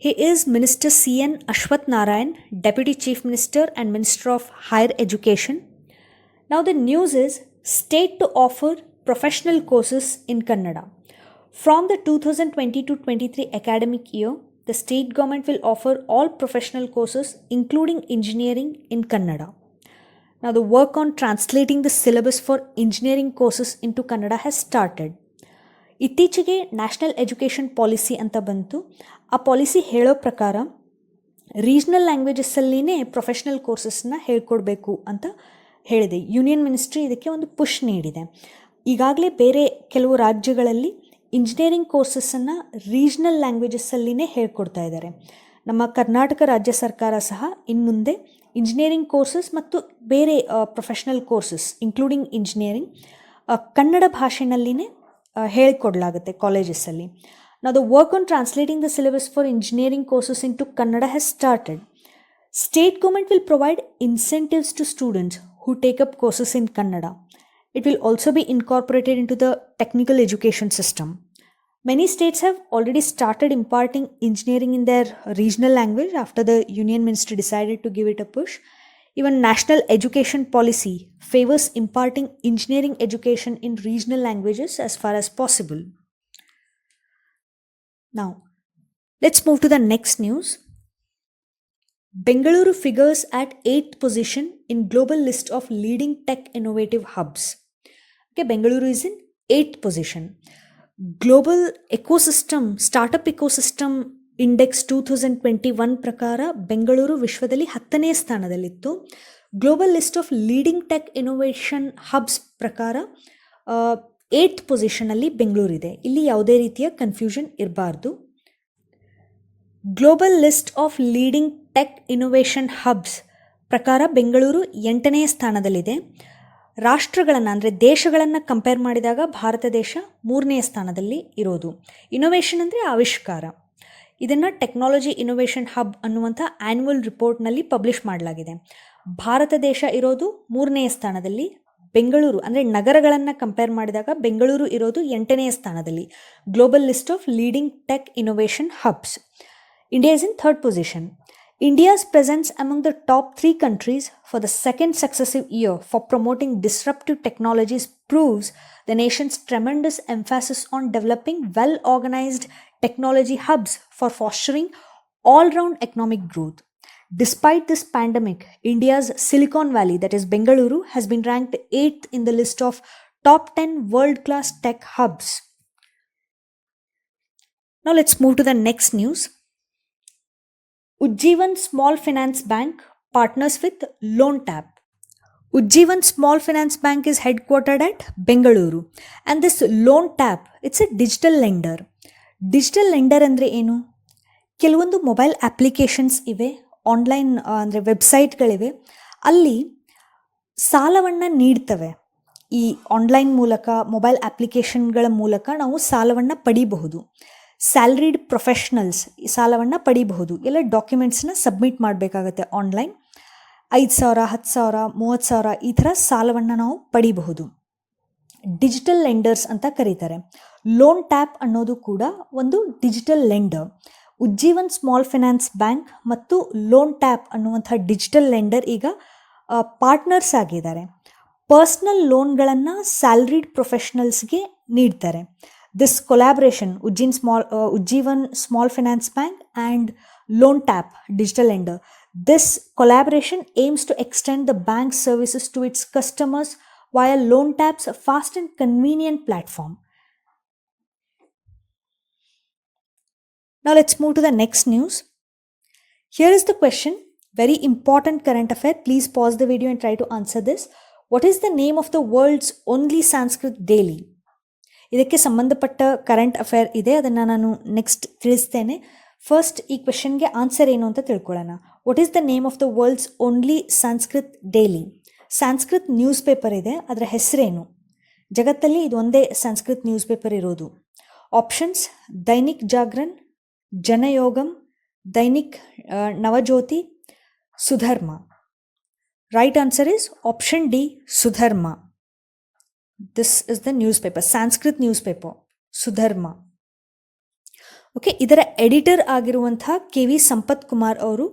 He is Minister C.N. Ashwath Narayan, Deputy Chief Minister and Minister of Higher Education. Now the news is state to offer professional courses in Kannada. From the 2020-23 academic year, the state government will offer all professional courses including engineering in Kannada. Now the work on translating the syllabus for engineering courses into Kannada has started. ಇತ್ತೀಚೆಗೆ national education policy ಅಂತ ಬಂತು. ಆ policy ಹೇಳೋ ಪ್ರಕಾರ regional ಲ್ಯಾಂಗ್ವೇಜಸ್ಸಲ್ಲಿನೇ professional ಕೋರ್ಸಸ್ನ ಹೇಳ್ಕೊಡ್ಬೇಕು ಅಂತ ಹೇಳಿದೆ. Union ministry ಇದಕ್ಕೆ ಒಂದು ಪುಷ್ ನೀಡಿದೆ. ಈಗಾಗಲೇ ಬೇರೆ ಕೆಲವು ರಾಜ್ಯಗಳಲ್ಲಿ ಇಂಜಿನಿಯರಿಂಗ್ ಕೋರ್ಸಸ್ಸನ್ನು ರೀಜ್ನಲ್ ಲ್ಯಾಂಗ್ವೇಜಸ್ಸಲ್ಲಿನೇ ಹೇಳ್ಕೊಡ್ತಾ ಇದ್ದಾರೆ. ನಮ್ಮ ಕರ್ನಾಟಕ ರಾಜ್ಯ ಸರ್ಕಾರ ಸಹ ಇನ್ನು ಮುಂದೆ ಇಂಜಿನಿಯರಿಂಗ್ ಕೋರ್ಸಸ್ ಮತ್ತು ಬೇರೆ professional courses including engineering Kannada ಭಾಷೆನಲ್ಲಿನೇ ಹೇಳಿಕೊಡಲಾಗುತ್ತೆ ಕಾಲೇಜಸ್ಸಲ್ಲಿ. Now the work on translating the syllabus for engineering courses into Kannada has started. State government will provide incentives to students who take up courses in Kannada. It will also be incorporated into the technical education system. Many states have already started imparting engineering in their regional language after the Union Ministry decided to give it a push. Even national education policy favors imparting engineering education in regional languages as far as possible. Now, let's move to the next news. Bengaluru figures at 8th position in global list of leading tech innovative hubs. Okay, Bengaluru is in 8th position. Global ecosystem startup ecosystem index 2021 ಪ್ರಕಾರ ಬೆಂಗಳೂರು ವಿಶ್ವದಲ್ಲಿ 10ನೇ ಸ್ಥಾನದಲ್ಲಿತ್ತು. Global list of leading tech innovation hubs ಪ್ರಕಾರ 8th ಪೊಸಿಷನಲ್ಲಿ ಬೆಂಗಳೂರಿದೆ. ಇಲ್ಲಿ ಯಾವುದೇ ರೀತಿಯ ಕನ್ಫ್ಯೂಷನ್ ಇರಬಾರ್ದು. Global list of leading tech innovation hubs ಪ್ರಕಾರ ಬೆಂಗಳೂರು 8ನೇ ಸ್ಥಾನದಲ್ಲಿದೆ. ರಾಷ್ಟ್ರಗಳನ್ನು ಅಂದರೆ ದೇಶಗಳನ್ನು ಕಂಪೇರ್ ಮಾಡಿದಾಗ ಭಾರತ ದೇಶ 3ನೇ ಸ್ಥಾನದಲ್ಲಿ ಇರೋದು. ಇನೋವೇಷನ್ ಅಂದರೆ ಆವಿಷ್ಕಾರ. ಇದನ್ನು ಟೆಕ್ನಾಲಜಿ ಇನೋವೇಷನ್ ಹಬ್ ಅನ್ನುವಂಥ ಆ್ಯನ್ಯುವಲ್ ರಿಪೋರ್ಟ್ನಲ್ಲಿ ಪಬ್ಲಿಷ್ ಮಾಡಲಾಗಿದೆ. ಭಾರತ ದೇಶ ಇರೋದು 3ನೇ ಸ್ಥಾನದಲ್ಲಿ. ಬೆಂಗಳೂರು ಅಂದರೆ ನಗರಗಳನ್ನು ಕಂಪೇರ್ ಮಾಡಿದಾಗ ಬೆಂಗಳೂರು ಇರೋದು 8ನೇ ಸ್ಥಾನದಲ್ಲಿ global list of leading tech innovation hubs. India is in 3rd position. India's presence among the top 3 countries for the second successive year for promoting disruptive technologies proves the nation's tremendous emphasis on developing well-organized technology hubs for fostering all-round economic growth. Despite this pandemic, India's Silicon Valley, that is Bengaluru, has been ranked 8th in the list of top 10 world-class tech hubs. Now let's move to the next news. Ujjivan Small Finance Bank partners with LoanTap. Ujjivan Small Finance Bank is headquartered at Bengaluru, and this LoanTap, it's a digital lender. Digital lender ಅಂದರೆ ಏನು? ಕೆಲವೊಂದು mobile applications ಇವೆ, online ಅಂದರೆ ವೆಬ್ಸೈಟ್ಗಳಿವೆ, ಅಲ್ಲಿ ಸಾಲವನ್ನು ನೀಡ್ತವೆ. ಈ online ಮೂಲಕ ಮೊಬೈಲ್ ಅಪ್ಲಿಕೇಶನ್ಗಳ ಮೂಲಕ ನಾವು ಸಾಲವನ್ನು ಪಡಿಬಹುದು. ಸ್ಯಾಲ್ರಿಡ್ ಪ್ರೊಫೆಷ್ನಲ್ಸ್ ಸಾಲವನ್ನು ಪಡಿಬಹುದು. ಎಲ್ಲ ಡಾಕ್ಯುಮೆಂಟ್ಸ್ನ ಸಬ್ಮಿಟ್ ಮಾಡಬೇಕಾಗತ್ತೆ ಆನ್ಲೈನ್. 5,000, 10,000, 30,000 ಈ ಥರ ಸಾಲವನ್ನು ನಾವು ಪಡಿಬಹುದು. ಡಿಜಿಟಲ್ ಲೆಂಡರ್ಸ್ ಅಂತ ಕರೀತಾರೆ. ಲೋನ್ ಟ್ಯಾಪ್ ಅನ್ನೋದು ಕೂಡ ಒಂದು digital lender. Ujjivan small finance bank ಮತ್ತು ಲೋನ್ ಟ್ಯಾಪ್ ಅನ್ನುವಂಥ ಡಿಜಿಟಲ್ ಲೆಂಡರ್ ಈಗ ಪಾರ್ಟ್ನರ್ಸ್ ಆಗಿದ್ದಾರೆ. ಪರ್ಸ್ನಲ್ ಲೋನ್ಗಳನ್ನು ಸ್ಯಾಲ್ರಿಡ್ ಪ್ರೊಫೆಷ್ನಲ್ಸ್ಗೆ ನೀಡ್ತಾರೆ. This collaboration, Ujjivan Small Finance Bank and LoanTap Digital Lender, this collaboration aims to extend the bank's services to its customers via LoanTap's fast and convenient platform. Now let's move to the next news. Here is the question, very important current affair. Please pause the video and try to answer this. What is the name of the world's only Sanskrit daily? ಇದಕ್ಕೆ ಸಂಬಂಧಪಟ್ಟ current affair ಇದೆ, ಅದನ್ನು ನಾನು next ತಿಳಿಸ್ತೇನೆ. First ಈ ಕ್ವೆಶನ್ಗೆ answer ಏನು ಅಂತ ತಿಳ್ಕೊಳ್ಳೋಣ. What is the name of the world's only Sanskrit daily? Sanskrit newspaper ಇದೆ, ಅದರ ಹೆಸರೇನು? ಜಗತ್ತಲ್ಲಿ ಇದು ಒಂದೇ ಸಂಸ್ಕೃತ್ ನ್ಯೂಸ್ ಪೇಪರ್ ಇರೋದು. Options: Dainik Jagran, Janayugam, Dainik Navajyoti, Sudharma. Right answer is option D, Sudharma. This is the newspaper, Sanskrit newspaper, Sudharma. Okay, ಇದರ ಎಡಿಟರ್ ಆಗಿರುವಂಥ KV ಸಂಪತ್ ಕುಮಾರ್ ಅವರು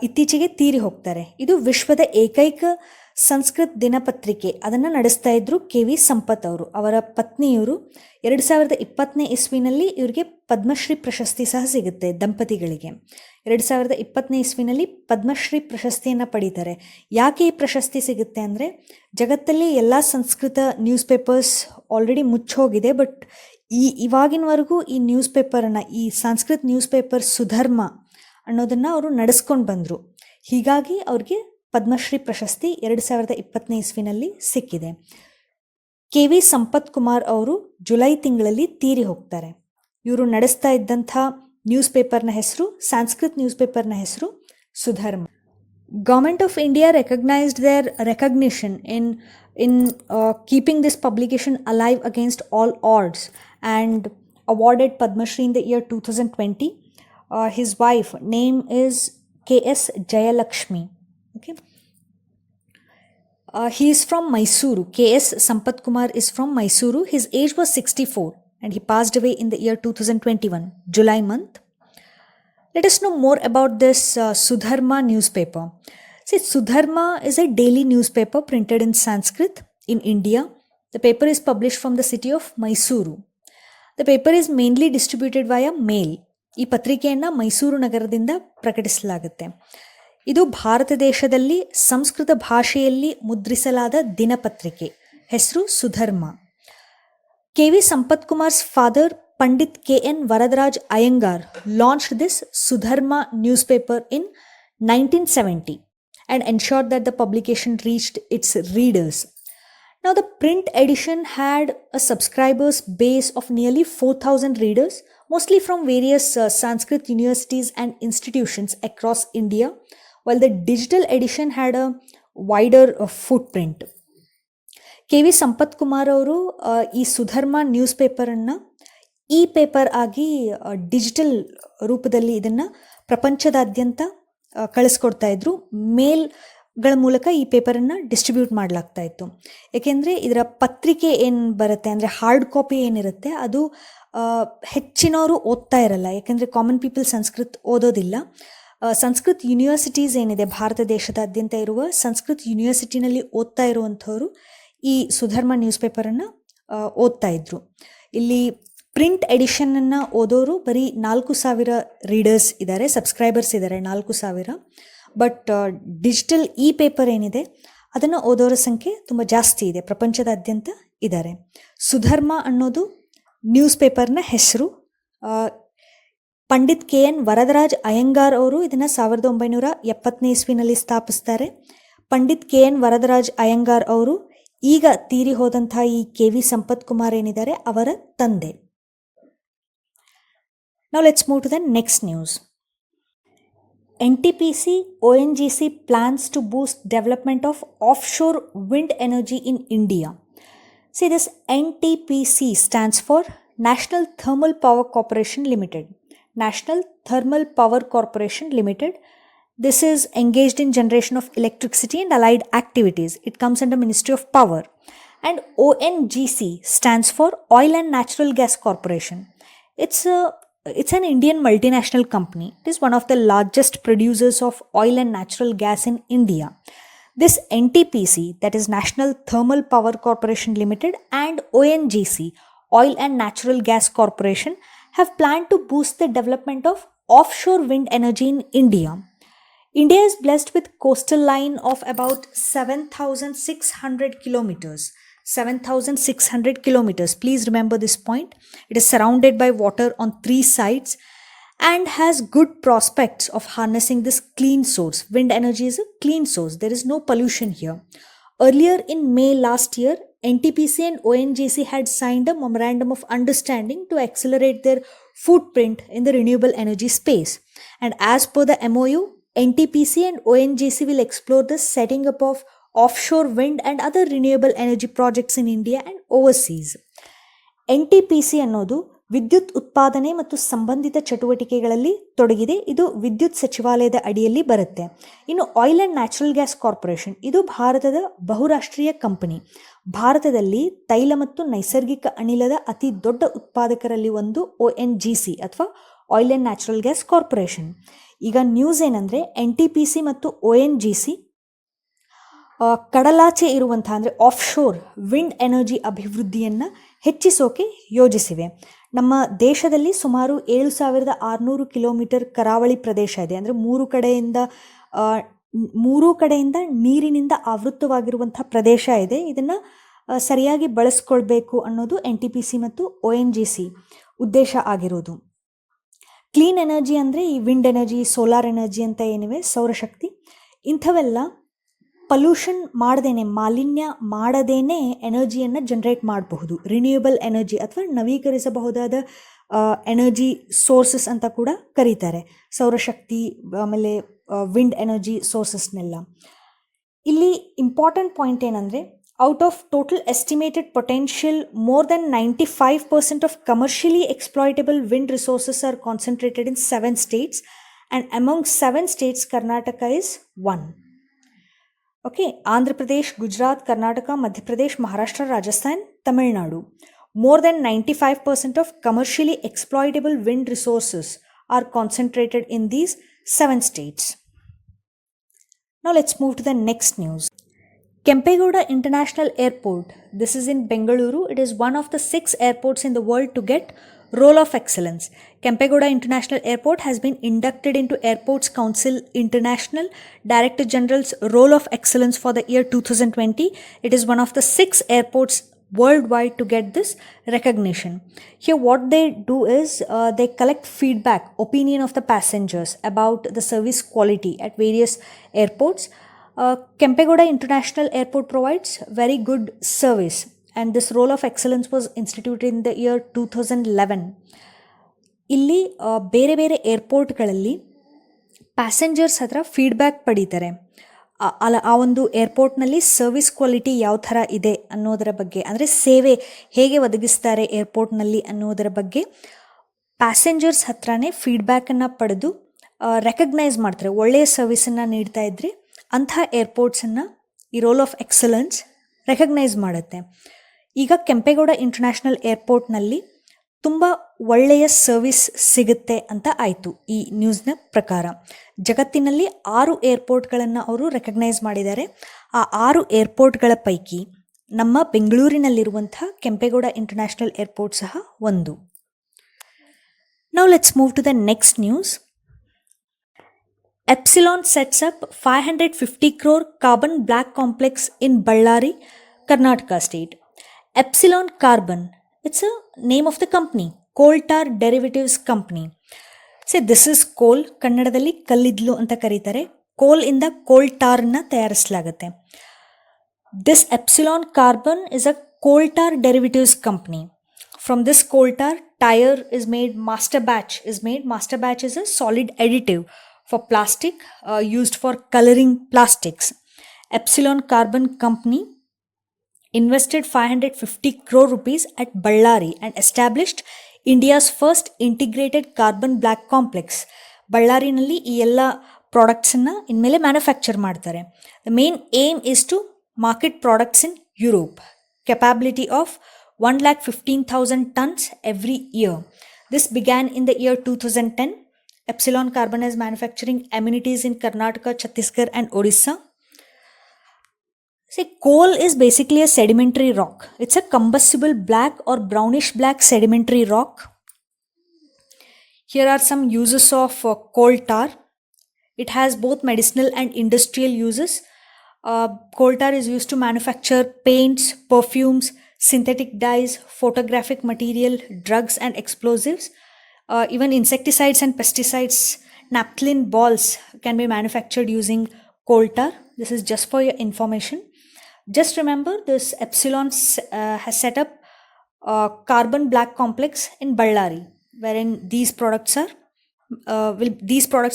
ಇತ್ತೀಚೆಗೆ ತೀರಿ ಹೋಗ್ತಾರೆ. ಇದು ವಿಶ್ವದ ಏಕೈಕ ಸಂಸ್ಕೃತ್ ದಿನಪತ್ರಿಕೆ, ಅದನ್ನು ನಡೆಸ್ತಾ ಇದ್ರು KV ಸಂಪತ್ ಅವರು. ಅವರ ಪತ್ನಿಯವರು 2020ನೇ ಇಸ್ವಿನಲ್ಲಿ ಇವರಿಗೆ ಪದ್ಮಶ್ರೀ ಪ್ರಶಸ್ತಿ ಸಹ ಸಿಗುತ್ತೆ ದಂಪತಿಗಳಿಗೆ. 2020ನೇ ಇಸ್ವಿನಲ್ಲಿ ಪದ್ಮಶ್ರೀ ಪ್ರಶಸ್ತಿಯನ್ನು ಪಡೀತಾರೆ. ಯಾಕೆ ಈ ಪ್ರಶಸ್ತಿ ಸಿಗುತ್ತೆ ಅಂದರೆ, ಜಗತ್ತಲ್ಲಿ ಎಲ್ಲ ಸಂಸ್ಕೃತ ನ್ಯೂಸ್ ಪೇಪರ್ಸ್ ಆಲ್ರೆಡಿ ಮುಚ್ಚೋಗಿದೆ, ಬಟ್ ಇವಾಗಿನವರೆಗೂ ಈ ನ್ಯೂಸ್ ಪೇಪರನ್ನು, ಈ ಸಂಸ್ಕೃತ್ ನ್ಯೂಸ್ ಪೇಪರ್ ಸುಧರ್ಮ ಅನ್ನೋದನ್ನು ಅವರು ನಡೆಸ್ಕೊಂಡು ಬಂದರು. ಹೀಗಾಗಿ ಅವ್ರಿಗೆ ಪದ್ಮಶ್ರೀ ಪ್ರಶಸ್ತಿ 2020ನೇ ಇಸ್ವಿನಲ್ಲಿ ಸಿಕ್ಕಿದೆ. KV ಸಂಪತ್ ಕುಮಾರ್ ಅವರು ಜುಲೈ ತಿಂಗಳಲ್ಲಿ ತೀರಿ ಹೋಗ್ತಾರೆ. ಇವರು ನಡೆಸ್ತಾ ಇದ್ದಂಥ ನ್ಯೂಸ್ ಪೇಪರ್ನ ಹೆಸರು, ಸಂಸ್ಕೃತ್ ನ್ಯೂಸ್ ಪೇಪರ್ನ ಹೆಸರು Sudharma. Government of India recognised their recognition in keeping this publication alive against all odds and awarded Padma Shri in the year 2020. His wife name is KS Jayalakshmi. Okay. He is from Mysuru. KS Sampat Kumar is from Mysuru. His age was 64 and he passed away in the year 2021, July month. Let us know more about this Sudharma newspaper. See, Sudharma is a daily newspaper printed in Sanskrit in India. The paper is published from the city of Mysuru. The paper is mainly distributed via mail. ಈ ಪತ್ರಿಕೆಯನ್ನು ಮೈಸೂರು ನಗರದಿಂದ ಪ್ರಕಟಿಸಲಾಗುತ್ತೆ. ಇದು ಭಾರತ ದೇಶದಲ್ಲಿ ಸಂಸ್ಕೃತ ಭಾಷೆಯಲ್ಲಿ ಮುದ್ರಿಸಲಾದ ದಿನಪತ್ರಿಕೆ. ಹೆಸರು Sudharma. KV Sampath Kumar's father, Pandit KN Varadaraj Iyengar, launched this Sudharma newspaper in 1970 and ensured that the publication reached its readers. Now, the print edition had a subscribers base of nearly 4,000 readers, mostly from various Sanskrit universities and institutions across India, while the digital edition had a wider footprint. KV Sampath Kumar ಅವರು ಈ Sudharma news ಪೇಪರನ್ನು E paper ಆಗಿ digital ರೂಪದಲ್ಲಿ ಇದನ್ನು ಪ್ರಪಂಚದಾದ್ಯಂತ ಕಳಿಸ್ಕೊಡ್ತಾ ಇದ್ರು. ಮೇಲ್ಗಳ ಮೂಲಕ ಈ ಪೇಪರನ್ನು distribute ಮಾಡಲಾಗ್ತಾ ಇತ್ತು. ಏಕೆಂದರೆ ಇದರ ಪತ್ರಿಕೆ ಏನು ಬರುತ್ತೆ ಅಂದರೆ ಹಾರ್ಡ್ ಕಾಪಿ ಏನಿರುತ್ತೆ ಅದು ಹೆಚ್ಚಿನವರು ಓದ್ತಾ ಇರಲ್ಲ. ಯಾಕೆಂದರೆ ಕಾಮನ್ ಪೀಪಲ್ ಸಂಸ್ಕೃತ್ ಓದೋದಿಲ್ಲ. ಸಂಸ್ಕೃತ್ ಯೂನಿವರ್ಸಿಟೀಸ್ ಏನಿದೆ ಭಾರತ ದೇಶದಾದ್ಯಂತ ಇರುವ ಸಂಸ್ಕೃತ್ ಯೂನಿವರ್ಸಿಟಿನಲ್ಲಿ ಓದ್ತಾ ಇರುವಂಥವರು ಈ ಸುಧರ್ಮ ನ್ಯೂಸ್ ಪೇಪರನ್ನು ಓದ್ತಾ ಇದ್ರು. ಇಲ್ಲಿ ಪ್ರಿಂಟ್ ಎಡಿಷನನ್ನು ಓದೋರು ಬರೀ 4,000 ರೀಡರ್ಸ್ ಇದ್ದಾರೆ, ಸಬ್ಸ್ಕ್ರೈಬರ್ಸ್ ಇದ್ದಾರೆ 4,000. ಬಟ್ ಡಿಜಿಟಲ್ ಇ ಪೇಪರ್ ಏನಿದೆ ಅದನ್ನು ಓದೋರ ಸಂಖ್ಯೆ ತುಂಬ ಜಾಸ್ತಿ ಇದೆ, ಪ್ರಪಂಚದಾದ್ಯಂತ ಇದ್ದಾರೆ. ಸುಧರ್ಮ ಅನ್ನೋದು ನ್ಯೂಸ್ ಪೇಪರ್ನ ಹೆಸರು. ಪಂಡಿತ್ KN ವರದರಾಜ್ ಅಯ್ಯಂಗಾರ್ ಅವರು ಇದನ್ನು 1970ನೇ ಇಸ್ವಿನಲ್ಲಿ ಸ್ಥಾಪಿಸ್ತಾರೆ. ಪಂಡಿತ್ KN ವರದರಾಜ್ ಅಯ್ಯಂಗಾರ್ ಅವರು ಈಗ ತೀರಿ ಹೋದಂಥ ಈ KV ಸಂಪತ್ ಕುಮಾರ್ ಏನಿದ್ದಾರೆ ಅವರ ತಂದೆ. Now let's move to the next news. NTPC ONGC plans to boost development of offshore wind energy in India. See, this NTPC stands for National Thermal Power Corporation Limited. National Thermal Power Corporation Limited. This is engaged in generation of electricity and allied activities. It comes under Ministry of Power. And ONGC stands for Oil and Natural Gas Corporation. It's an Indian multinational company. It is one of the largest producers of oil and natural gas in India. This NTPC, that is National Thermal Power Corporation Limited, and ONGC, Oil and Natural Gas Corporation, have planned to boost the development of offshore wind energy in India. India is blessed with coastal line of about 7,600 kilometers. 7,600 kilometers. Please remember this point. It is surrounded by water on 3 sides and has good prospects of harnessing this clean source. Wind energy is a clean source. There is no pollution here. Earlier in May last year, NTPC and ONGC had signed a memorandum of understanding to accelerate their footprint in the renewable energy space. And as per the MOU, NTPC and ONGC will explore the setting up of offshore wind and other renewable energy projects in India and overseas. NTPC ಅನ್ನೋದು ವಿದ್ಯುತ್ ಉತ್ಪಾದನೆ ಮತ್ತು ಸಂಬಂಧಿತ ಚಟುವಟಿಕೆಗಳಲ್ಲಿ ತೊಡಗಿದೆ. ಇದು ವಿದ್ಯುತ್ ಸಚಿವಾಲಯದ ಅಡಿಯಲ್ಲಿ ಬರುತ್ತೆ. ಇನ್ನು oil and natural gas corporation ಇದು ಭಾರತದ ಬಹುರಾಷ್ಟ್ರೀಯ ಕಂಪನಿ. ಭಾರತದಲ್ಲಿ ತೈಲ ಮತ್ತು ನೈಸರ್ಗಿಕ ಅನಿಲದ ಅತಿ ದೊಡ್ಡ ಉತ್ಪಾದಕರಲ್ಲಿ ಒಂದು ONGC ಅಥವಾ oil and natural gas corporation. ಈಗ ನ್ಯೂಸ್ ಏನಂದರೆ NTPC ಮತ್ತು ONGC ಕಡಲಾಚೆ ಇರುವಂಥ ಅಂದರೆ ಆಫ್ಶೋರ್ ವಿಂಡ್ ಎನರ್ಜಿ ಅಭಿವೃದ್ಧಿಯನ್ನು ಹೆಚ್ಚಿಸೋಕೆ ಯೋಜಿಸಿವೆ. ನಮ್ಮ ದೇಶದಲ್ಲಿ ಸುಮಾರು 7,600 ಕಿಲೋಮೀಟರ್ ಕರಾವಳಿ ಪ್ರದೇಶ ಇದೆ. ಅಂದರೆ ಮೂರು ಕಡೆಯಿಂದ ನೀರಿನಿಂದ ಆವೃತ್ತವಾಗಿರುವಂಥ ಪ್ರದೇಶ ಇದೆ. ಇದನ್ನು ಸರಿಯಾಗಿ ಬಳಸ್ಕೊಳ್ಬೇಕು ಅನ್ನೋದು NTPC ಮತ್ತು ONGC ಉದ್ದೇಶ ಆಗಿರೋದು. ಕ್ಲೀನ್ ಎನರ್ಜಿ ಅಂದರೆ ಈ ವಿಂಡ್ ಎನರ್ಜಿ, ಸೋಲಾರ್ ಎನರ್ಜಿ ಅಂತ ಏನಿವೆ, ಸೌರಶಕ್ತಿ, ಇಂಥವೆಲ್ಲ ಪಲ್ಯೂಷನ್ ಮಾಡದೇನೆ, ಮಾಲಿನ್ಯ ಮಾಡದೇನೆ ಎನರ್ಜಿಯನ್ನು ಜನ್ರೇಟ್ ಮಾಡಬಹುದು. ರಿನ್ಯೂಯಬಲ್ ಎನರ್ಜಿ ಅಥವಾ ನವೀಕರಿಸಬಹುದಾದ ಎನರ್ಜಿ ಸೋರ್ಸಸ್ ಅಂತ ಕೂಡ ಕರೀತಾರೆ. ಸೌರಶಕ್ತಿ, ಆಮೇಲೆ ವಿಂಡ್ ಎನರ್ಜಿ ಸೋರ್ಸಸ್ನೆಲ್ಲ. ಇಲ್ಲಿ ಇಂಪಾರ್ಟೆಂಟ್ ಪಾಯಿಂಟ್ ಏನಂದರೆ, out of total estimated potential, more than 95% of commercially exploitable wind resources are concentrated in 7 states, and among 7 states, Karnataka is one. Okay, Andhra Pradesh, Gujarat, Karnataka, Madhya Pradesh, Maharashtra, Rajasthan, Tamil Nadu. More than 95% of commercially exploitable wind resources are concentrated in these 7 states. Now let's move to the next news. Kempegowda International Airport. This is in Bengaluru. It is one of the 6 airports in the world to get Role of Excellence. Kempegowda International Airport has been inducted into Airports Council International Director General's Role of Excellence for the year 2020. It is one of the 6 airports worldwide to get this recognition. Here what they do is they collect feedback, opinion of the passengers about the service quality at various airports. Kempegowda International Airport provides very good service, and this Role of Excellence was instituted in the year 2011. ಇಲ್ಲಿ ಬೇರೆ ಬೇರೆ ಏರ್ಪೋರ್ಟ್ಗಳಲ್ಲಿ passengers ಹತ್ರ feedback ಪಡೀತಾರೆ. ಆ ಒಂದು ಏರ್ಪೋರ್ಟ್ನಲ್ಲಿ service quality ಯಾವ ಥರ ಇದೆ ಅನ್ನೋದರ ಬಗ್ಗೆ, ಅಂದರೆ ಸೇವೆ ಹೇಗೆ ಒದಗಿಸ್ತಾರೆ ಏರ್ಪೋರ್ಟ್ನಲ್ಲಿ ಅನ್ನೋದರ ಬಗ್ಗೆ ಪ್ಯಾಸೆಂಜರ್ಸ್ ಹತ್ರನೇ ಫೀಡ್ಬ್ಯಾಕನ್ನು ಪಡೆದು ರೆಕಗ್ನೈಸ್ ಮಾಡ್ತಾರೆ. ಒಳ್ಳೆಯ ಸರ್ವಿಸನ್ನು ನೀಡ್ತಾ ಇದ್ದರೆ ಅಂಥ ಏರ್ಪೋರ್ಟ್ಸನ್ನು ಈ ರೋಲ್ ಆಫ್ ಎಕ್ಸಲೆನ್ಸ್ ರೆಕಗ್ನೈಸ್ ಮಾಡುತ್ತೆ. ಈಗ ಕೆಂಪೇಗೌಡ ಇಂಟರ್ನ್ಯಾಷನಲ್ ಏರ್ಪೋರ್ಟ್ನಲ್ಲಿ ತುಂಬ ಒಳ್ಳೆಯ ಸರ್ವಿಸ್ ಸಿಗುತ್ತೆ ಅಂತ ಆಯಿತು ಈ ನ್ಯೂಸ್ನ ಪ್ರಕಾರ. ಜಗತ್ತಿನಲ್ಲಿ 6 ಏರ್ಪೋರ್ಟ್ಗಳನ್ನು ಅವರು ರೆಕಗ್ನೈಸ್ ಮಾಡಿದ್ದಾರೆ. ಆ 6 ಏರ್ಪೋರ್ಟ್ಗಳ ಪೈಕಿ ನಮ್ಮ ಬೆಂಗಳೂರಿನಲ್ಲಿರುವಂಥ ಕೆಂಪೇಗೌಡ ಇಂಟರ್ನ್ಯಾಷನಲ್ ಏರ್ಪೋರ್ಟ್ ಸಹ ಒಂದು. Now let's move to the next news. Epsilon sets up 550 crore carbon black complex in Ballari, Karnataka state. Epsilon Carbon, it's a name of the company, coal tar derivatives company. Say this is coal, ಕನ್ನಡದಲ್ಲಿ ಕಲ್ಲಿದ್ಲು ಅಂತ ಕರೀತಾರೆ. ಕೋಲ್ ಇಂದ ಕೋಲ್ ಟಾರ್ನ ತಯಾರಿಸಲಾಗುತ್ತೆ. This Epsilon Carbon is a coal tar derivatives company. From this coal tar, tire is made, master batch is made. Master batch is a solid additive for plastic used for coloring plastics. Epsilon Carbon Company invested 550 crore rupees at Ballari and established India's first integrated carbon black complex. ಬಳ್ಳಾರಿನಲ್ಲಿ ಈ ಎಲ್ಲ ಪ್ರಾಡಕ್ಟ್ಸನ್ನು ಇನ್ಮೇಲೆ manufacture ಮಾಡ್ತಾರೆ. The main aim is to market products in Europe. Capability of 1,15,000 tons every year. This began in the year 2010. Epsilon Carbon is manufacturing amenities in Karnataka, Chhattisgarh and Odisha. See, coal is basically a sedimentary rock. It's a combustible black or brownish black sedimentary rock. Here are some uses of coal tar. It has both medicinal and industrial uses. Coal tar is used to manufacture paints, perfumes, synthetic dyes, photographic material, drugs and explosives. Even insecticides and pesticides, naphthalene balls can be manufactured using coal tar. This is just for your information. Just remember, this Epsilon has set up a carbon black complex in Ballari, wherein these products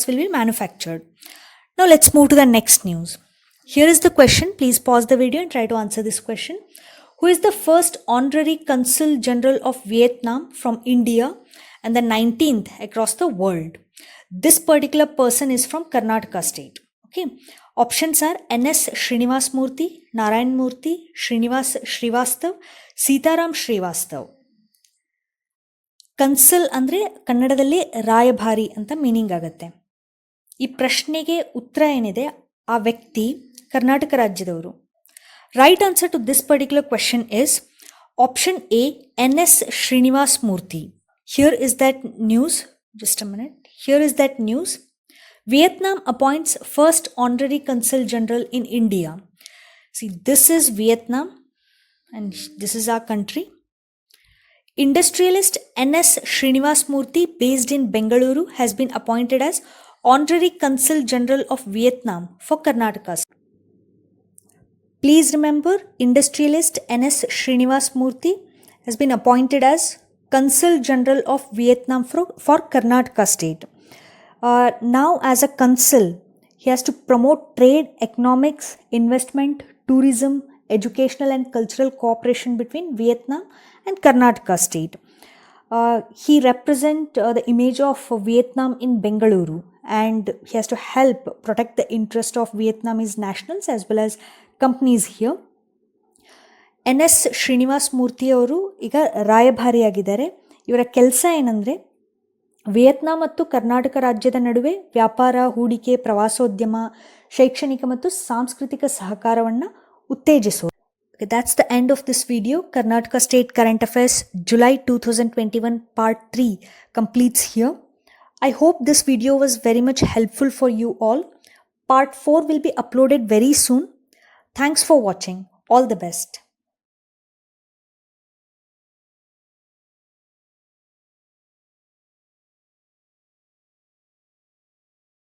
will be manufactured. Now let's move to the next news. Here is the question. Please pause the video and try to answer this question. Who is the first honorary consul general of Vietnam from India and the 19th across the world? This particular person is from Karnataka state. Okay. Options are N.S. Srinivas Murthy, Narayan Murthy, Srinivas Srivastav, Sitaram Srivastav. Kansal ಅಂದರೆ ಕನ್ನಡದಲ್ಲಿ ರಾಯಭಾರಿ ಅಂತ meaning ಆಗುತ್ತೆ. ಈ ಪ್ರಶ್ನೆಗೆ ಉತ್ತರ ಏನಿದೆ, ಆ ವ್ಯಕ್ತಿ ಕರ್ನಾಟಕ ರಾಜ್ಯದವರು. Right answer to this particular question is option A, N.S. Srinivas Murthy. Here is that news. Just a minute. Here is that news. Vietnam appoints first honorary consul general in India. See, this is Vietnam and this is our country. Industrialist N.S. Srinivas Murthy, based in Bengaluru, has been appointed as honorary consul general of Vietnam for Karnataka. Please remember, industrialist N.S. Srinivas Murthy has been appointed as Consul General of Vietnam for Karnataka state. Now as a consul, he has to promote trade, economics, investment, tourism, educational and cultural cooperation between Vietnam and Karnataka state. He represents the image of Vietnam in Bengaluru, and he has to help protect the interest of Vietnamese nationals as well as companies here. NS Srinivas Murthy ಅವರು ಈಗ ರಾಯಭಾರಿಯಾಗಿದ್ದಾರೆ. ಇವರ ಕೆಲಸ ಏನಂದರೆ Vietnam ಮತ್ತು ಕರ್ನಾಟಕ ರಾಜ್ಯದ ನಡುವೆ ವ್ಯಾಪಾರ, ಹೂಡಿಕೆ, ಪ್ರವಾಸೋದ್ಯಮ, ಶೈಕ್ಷಣಿಕ ಮತ್ತು ಸಾಂಸ್ಕೃತಿಕ ಸಹಕಾರವನ್ನು ಉತ್ತೇಜಿಸುವುದು. That's the end of this video. Karnataka State Current Affairs July 2021 Part 3 completes here. I hope this video was very much helpful for you all. Part 4 will be uploaded very soon. Thanks for watching. All the best.